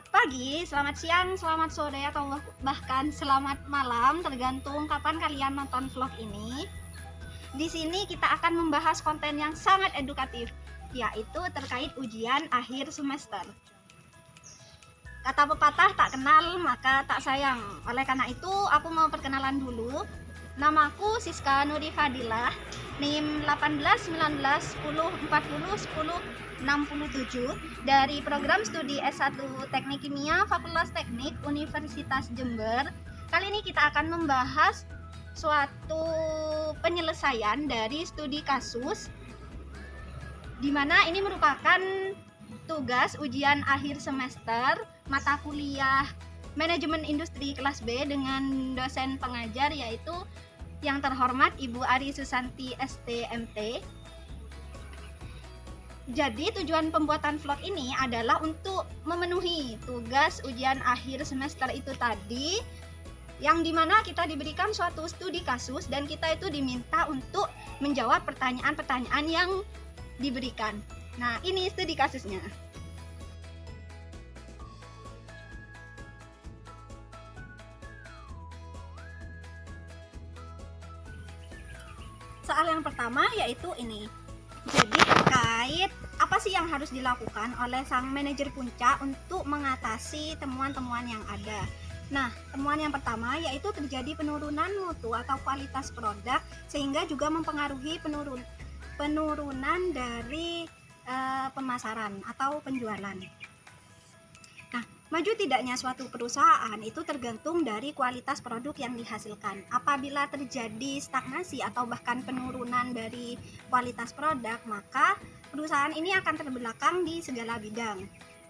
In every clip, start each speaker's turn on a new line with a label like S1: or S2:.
S1: pagi, selamat siang, selamat sore, atau bahkan selamat malam, tergantung kapan kalian nonton vlog ini. Di sini kita akan membahas konten yang sangat edukatif, yaitu terkait ujian akhir semester. Kata pepatah, tak kenal maka tak sayang. Oleh karena itu, aku mau perkenalan dulu. Namaku Siska Nuri Fadilah, NIM 18 19 10 40 10 67 dari program studi S1 Teknik Kimia Fakultas Teknik Universitas Jember. Kali ini kita akan membahas suatu penyelesaian dari studi kasus, di mana ini merupakan tugas ujian akhir semester mata kuliah Manajemen Industri kelas B dengan dosen pengajar yaitu yang terhormat Ibu Ari Susanti STMT. Jadi tujuan pembuatan vlog ini adalah untuk memenuhi tugas ujian akhir semester itu tadi, yang dimana kita diberikan suatu studi kasus dan kita itu diminta untuk menjawab pertanyaan-pertanyaan yang diberikan. Nah, ini studi kasusnya. Soal yang pertama yaitu ini. Jadi terkait apa sih yang harus dilakukan oleh sang manajer puncak untuk mengatasi temuan-temuan yang ada. Nah, temuan yang pertama yaitu terjadi penurunan mutu atau kualitas produk, sehingga juga mempengaruhi penurunan dari pemasaran atau penjualan. Nah, maju tidaknya suatu perusahaan itu tergantung dari kualitas produk yang dihasilkan. Apabila terjadi stagnasi atau bahkan penurunan dari kualitas produk, maka perusahaan ini akan terbelakang di segala bidang.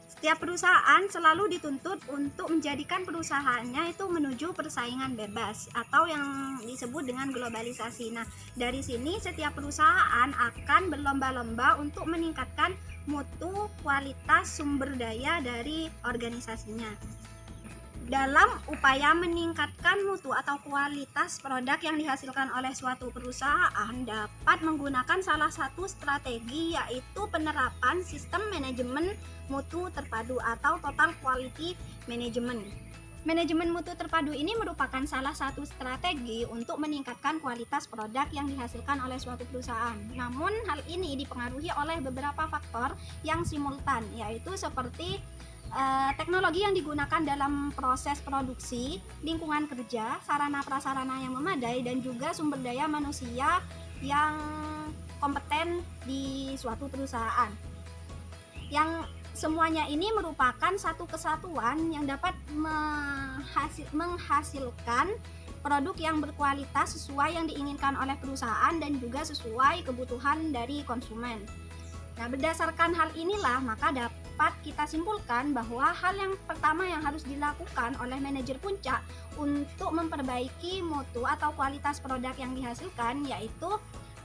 S1: Setiap perusahaan selalu dituntut untuk menjadikan perusahaannya itu menuju persaingan bebas atau yang disebut dengan globalisasi. Nah, dari sini setiap perusahaan akan berlomba-lomba untuk meningkatkan mutu kualitas sumber daya dari organisasinya. Dalam upaya meningkatkan mutu atau kualitas produk yang dihasilkan oleh suatu perusahaan dapat menggunakan salah satu strategi, yaitu penerapan sistem manajemen mutu terpadu atau total quality management. Manajemen mutu terpadu ini merupakan salah satu strategi untuk meningkatkan kualitas produk yang dihasilkan oleh suatu perusahaan. Namun hal ini dipengaruhi oleh beberapa faktor yang simultan, yaitu seperti teknologi yang digunakan dalam proses produksi, lingkungan kerja, sarana prasarana yang memadai, dan juga sumber daya manusia yang kompeten di suatu perusahaan. Yang semuanya ini merupakan satu kesatuan yang dapat menghasilkan produk yang berkualitas sesuai yang diinginkan oleh perusahaan dan juga sesuai kebutuhan dari konsumen. Nah, berdasarkan hal inilah maka dapat kita simpulkan bahwa hal yang pertama yang harus dilakukan oleh manajer puncak untuk memperbaiki mutu atau kualitas produk yang dihasilkan yaitu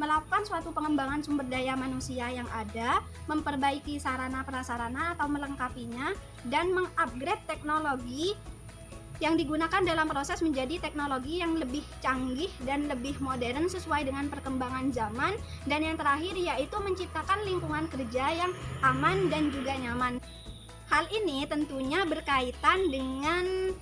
S1: melakukan suatu pengembangan sumber daya manusia yang ada, memperbaiki sarana prasarana atau melengkapinya, dan mengupgrade teknologi yang digunakan dalam proses menjadi teknologi yang lebih canggih dan lebih modern sesuai dengan perkembangan zaman. Dan yang terakhir yaitu menciptakan lingkungan kerja yang aman dan juga nyaman. Hal ini tentunya berkaitan dengan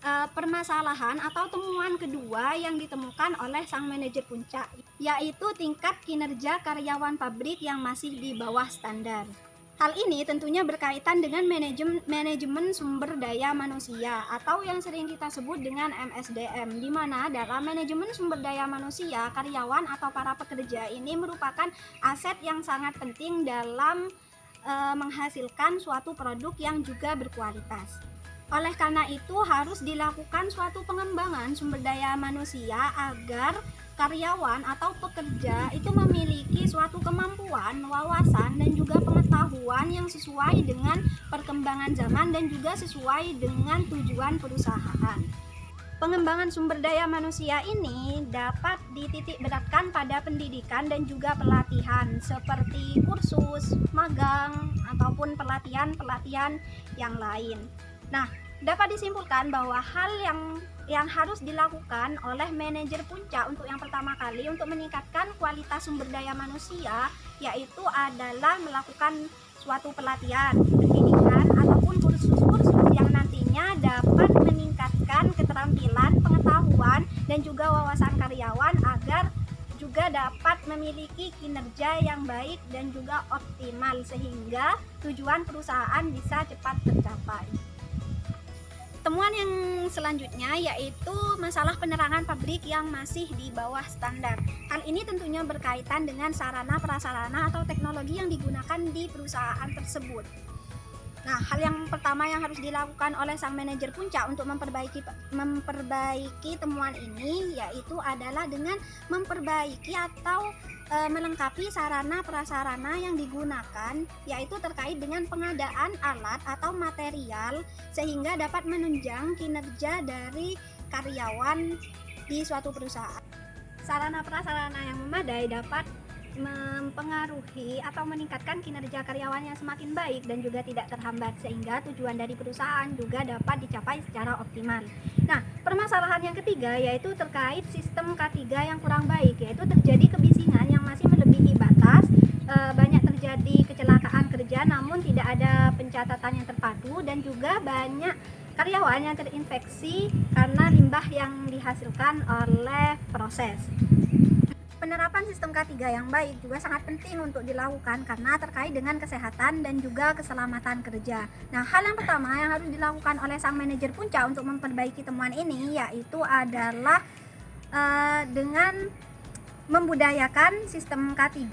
S1: permasalahan atau temuan kedua yang ditemukan oleh sang manajer puncak, yaitu tingkat kinerja karyawan pabrik yang masih di bawah standar. Hal ini tentunya berkaitan dengan manajemen sumber daya manusia atau yang sering kita sebut dengan MSDM, di mana dalam manajemen sumber daya manusia, karyawan atau para pekerja ini merupakan aset yang sangat penting dalam menghasilkan suatu produk yang juga berkualitas. Oleh karena itu harus dilakukan suatu pengembangan sumber daya manusia agar karyawan atau pekerja itu memiliki suatu kemampuan, wawasan, dan juga pengetahuan yang sesuai dengan perkembangan zaman dan juga sesuai dengan tujuan perusahaan. Pengembangan sumber daya manusia ini dapat dititik beratkan pada pendidikan dan juga pelatihan seperti kursus, magang, ataupun pelatihan-pelatihan yang lain. Nah, dapat disimpulkan bahwa hal yang harus dilakukan oleh manajer puncak untuk yang pertama kali untuk meningkatkan kualitas sumber daya manusia yaitu adalah melakukan suatu pelatihan, pendidikan ataupun kursus-kursus memiliki kinerja yang baik dan juga optimal sehingga tujuan perusahaan bisa cepat tercapai. Temuan yang selanjutnya yaitu masalah penerangan pabrik yang masih di bawah standar. Hal ini tentunya berkaitan dengan sarana prasarana atau teknologi yang digunakan di perusahaan tersebut. Nah, hal yang pertama yang harus dilakukan oleh sang manajer puncak untuk memperbaiki temuan ini yaitu adalah dengan memperbaiki atau melengkapi sarana prasarana yang digunakan, yaitu terkait dengan pengadaan alat atau material sehingga dapat menunjang kinerja dari karyawan di suatu perusahaan. Sarana prasarana yang memadai dapat mempengaruhi atau meningkatkan kinerja karyawan yang semakin baik dan juga tidak terhambat sehingga tujuan dari perusahaan juga dapat dicapai secara optimal. Nah, permasalahan yang ketiga yaitu terkait sistem K3 yang kurang baik, yaitu terjadi kebisingan yang masih melebihi batas, banyak terjadi kecelakaan kerja namun tidak ada pencatatan yang terpadu dan juga banyak karyawan yang terinfeksi karena limbah yang dihasilkan oleh proses. Penerapan sistem K3 yang baik juga sangat penting untuk dilakukan karena terkait dengan kesehatan dan juga keselamatan kerja. Nah, hal yang pertama yang harus dilakukan oleh sang manajer puncak untuk memperbaiki temuan ini yaitu adalah dengan membudayakan sistem K3,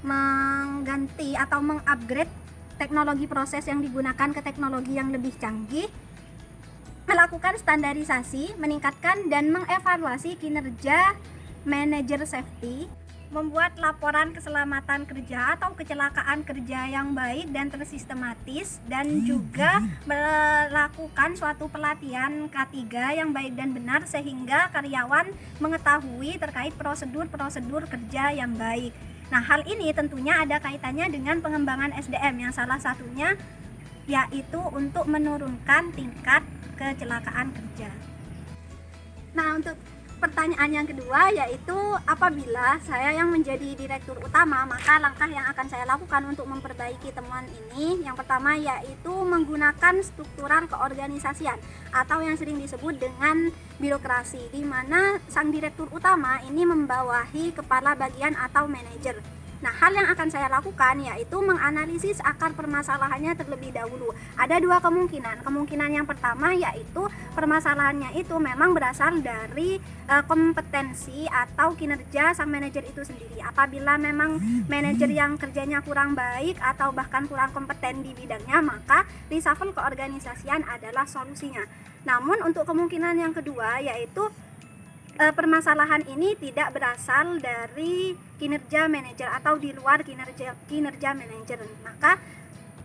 S1: mengganti atau mengupgrade teknologi proses yang digunakan ke teknologi yang lebih canggih, melakukan standarisasi, meningkatkan dan mengevaluasi kinerja manajer safety, membuat laporan keselamatan kerja atau kecelakaan kerja yang baik dan tersistematis, dan juga melakukan suatu pelatihan K3 yang baik dan benar sehingga karyawan mengetahui terkait prosedur-prosedur kerja yang baik. Nah, hal ini tentunya ada kaitannya dengan pengembangan SDM yang salah satunya yaitu untuk menurunkan tingkat kecelakaan kerja. Nah, untuk pertanyaan yang kedua yaitu apabila saya yang menjadi direktur utama, maka langkah yang akan saya lakukan untuk memperbaiki temuan ini yang pertama yaitu menggunakan struktural keorganisasian atau yang sering disebut dengan birokrasi, di mana sang direktur utama ini membawahi kepala bagian atau manajer. Nah, hal yang akan saya lakukan yaitu menganalisis akar permasalahannya terlebih dahulu. Ada dua kemungkinan. Kemungkinan yang pertama yaitu permasalahannya itu memang berasal dari kompetensi atau kinerja sang manajer itu sendiri. Apabila memang manajer yang kerjanya kurang baik atau bahkan kurang kompeten di bidangnya, maka reshuffle keorganisasian adalah solusinya. Namun untuk kemungkinan yang kedua yaitu permasalahan ini tidak berasal dari kinerja manajer atau di luar kinerja manajer, maka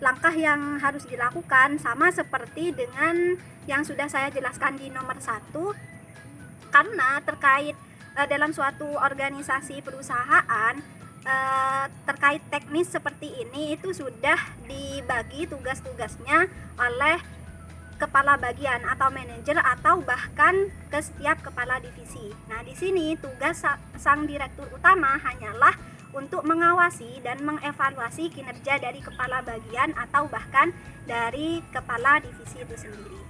S1: langkah yang harus dilakukan sama seperti dengan yang sudah saya jelaskan di nomor 1, karena terkait dalam suatu organisasi perusahaan terkait teknis seperti ini itu sudah dibagi tugas-tugasnya oleh kepala bagian atau manajer atau bahkan ke setiap kepala divisi. Nah, di sini tugas sang direktur utama hanyalah untuk mengawasi dan mengevaluasi kinerja dari kepala bagian atau bahkan dari kepala divisi itu sendiri.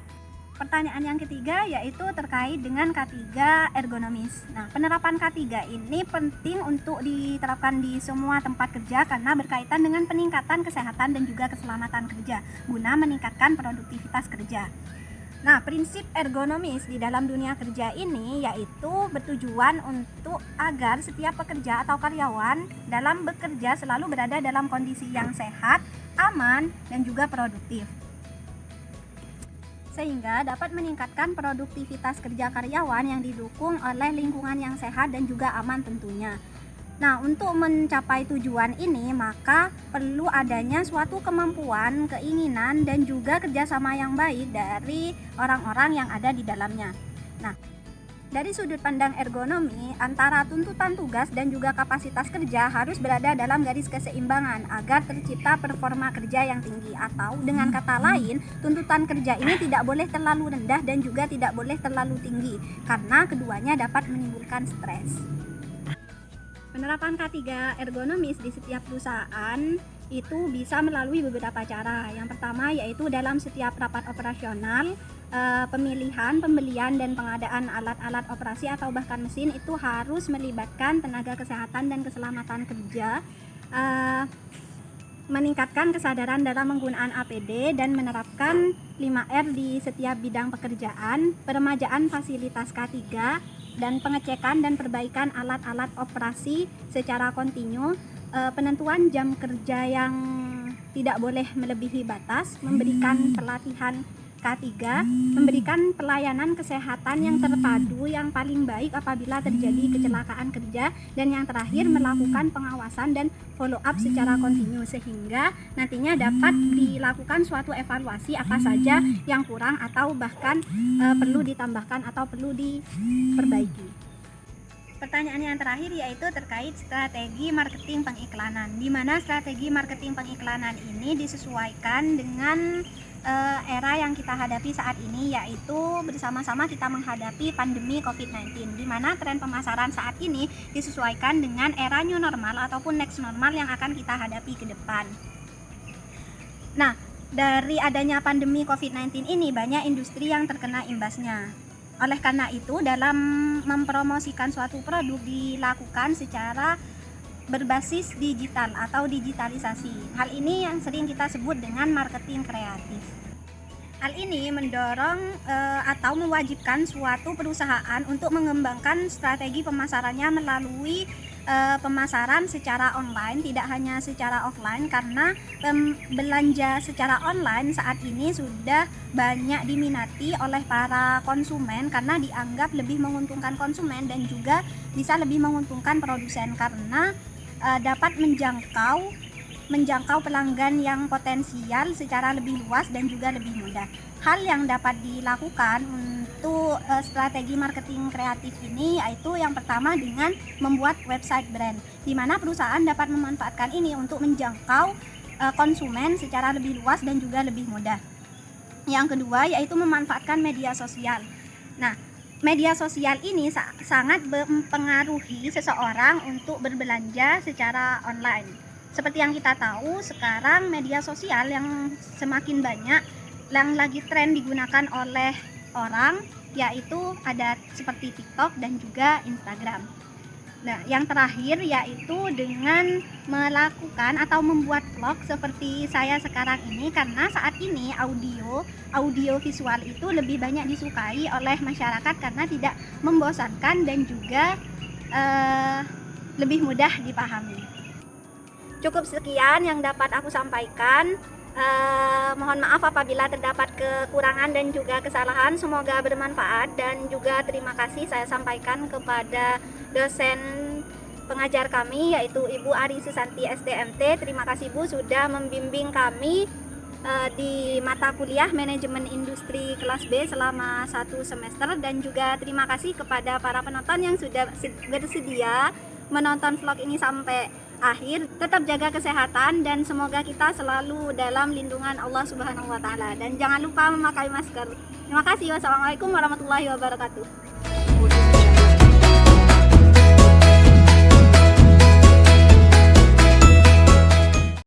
S1: Pertanyaan yang ketiga yaitu terkait dengan K3 ergonomis. Nah, penerapan K3 ini penting untuk diterapkan di semua tempat kerja karena berkaitan dengan peningkatan kesehatan dan juga keselamatan kerja guna meningkatkan produktivitas kerja. Nah, prinsip ergonomis di dalam dunia kerja ini yaitu bertujuan untuk agar setiap pekerja atau karyawan dalam bekerja selalu berada dalam kondisi yang sehat, aman, dan juga produktif, sehingga dapat meningkatkan produktivitas kerja karyawan yang didukung oleh lingkungan yang sehat dan juga aman tentunya. Nah, untuk mencapai tujuan ini maka perlu adanya suatu kemampuan, keinginan, dan juga kerjasama yang baik dari orang-orang yang ada di dalamnya. Nah, dari sudut pandang ergonomi, antara tuntutan tugas dan juga kapasitas kerja harus berada dalam garis keseimbangan agar tercipta performa kerja yang tinggi, atau dengan kata lain, tuntutan kerja ini tidak boleh terlalu rendah dan juga tidak boleh terlalu tinggi karena keduanya dapat menimbulkan stres. Penerapan K3 ergonomis di setiap perusahaan itu bisa melalui beberapa cara. Yang pertama yaitu dalam setiap rapat operasional pemilihan, pembelian, dan pengadaan alat-alat operasi atau bahkan mesin itu harus melibatkan tenaga kesehatan dan keselamatan kerja, meningkatkan kesadaran dalam penggunaan APD dan menerapkan 5R di setiap bidang pekerjaan, peremajaan fasilitas K3, dan pengecekan dan perbaikan alat-alat operasi secara kontinu, penentuan jam kerja yang tidak boleh melebihi batas, memberikan pelatihan K3, memberikan pelayanan kesehatan yang terpadu yang paling baik apabila terjadi kecelakaan kerja, dan yang terakhir melakukan pengawasan dan follow up secara kontinu sehingga nantinya dapat dilakukan suatu evaluasi apa saja yang kurang atau bahkan perlu ditambahkan atau perlu diperbaiki. Pertanyaan yang terakhir yaitu terkait strategi marketing pengiklanan, di mana strategi marketing pengiklanan ini disesuaikan dengan era yang kita hadapi saat ini, yaitu bersama-sama kita menghadapi pandemi COVID-19, di mana tren pemasaran saat ini disesuaikan dengan era new normal ataupun next normal yang akan kita hadapi ke depan. Nah, dari adanya pandemi COVID-19 ini banyak industri yang terkena imbasnya. Oleh karena itu, dalam mempromosikan suatu produk dilakukan secara berbasis digital atau digitalisasi. Hal ini yang sering kita sebut dengan marketing kreatif. Hal ini mendorong atau mewajibkan suatu perusahaan untuk mengembangkan strategi pemasarannya melalui pemasaran secara online, tidak hanya secara offline, karena belanja secara online saat ini sudah banyak diminati oleh para konsumen karena dianggap lebih menguntungkan konsumen dan juga bisa lebih menguntungkan produsen karena dapat menjangkau pelanggan yang potensial secara lebih luas dan juga lebih mudah. Hal yang dapat dilakukan untuk strategi marketing kreatif ini yaitu yang pertama dengan membuat website brand, di mana perusahaan dapat memanfaatkan ini untuk menjangkau konsumen secara lebih luas dan juga lebih mudah. Yang kedua yaitu memanfaatkan media sosial. Nah, media sosial ini sangat mempengaruhi seseorang untuk berbelanja secara online. Seperti yang kita tahu, sekarang media sosial yang semakin banyak yang lagi tren digunakan oleh orang yaitu ada seperti TikTok dan juga Instagram. Nah, yang terakhir yaitu dengan melakukan atau membuat vlog seperti saya sekarang ini, karena saat ini audio visual itu lebih banyak disukai oleh masyarakat karena tidak membosankan dan juga lebih mudah dipahami. Cukup sekian yang dapat aku sampaikan. Mohon maaf apabila terdapat kekurangan dan juga kesalahan. Semoga bermanfaat dan juga terima kasih saya sampaikan kepada dosen pengajar kami yaitu Ibu Ari Susanti SDMT. Terima kasih Bu sudah membimbing kami di mata kuliah manajemen industri kelas B selama 1 semester, dan juga terima kasih kepada para penonton yang sudah bersedia menonton vlog ini sampai akhir. Tetap jaga kesehatan dan semoga kita selalu dalam lindungan Allah Subhanahu wa taala, dan jangan lupa memakai masker. Terima kasih. Wassalamualaikum warahmatullahi wabarakatuh.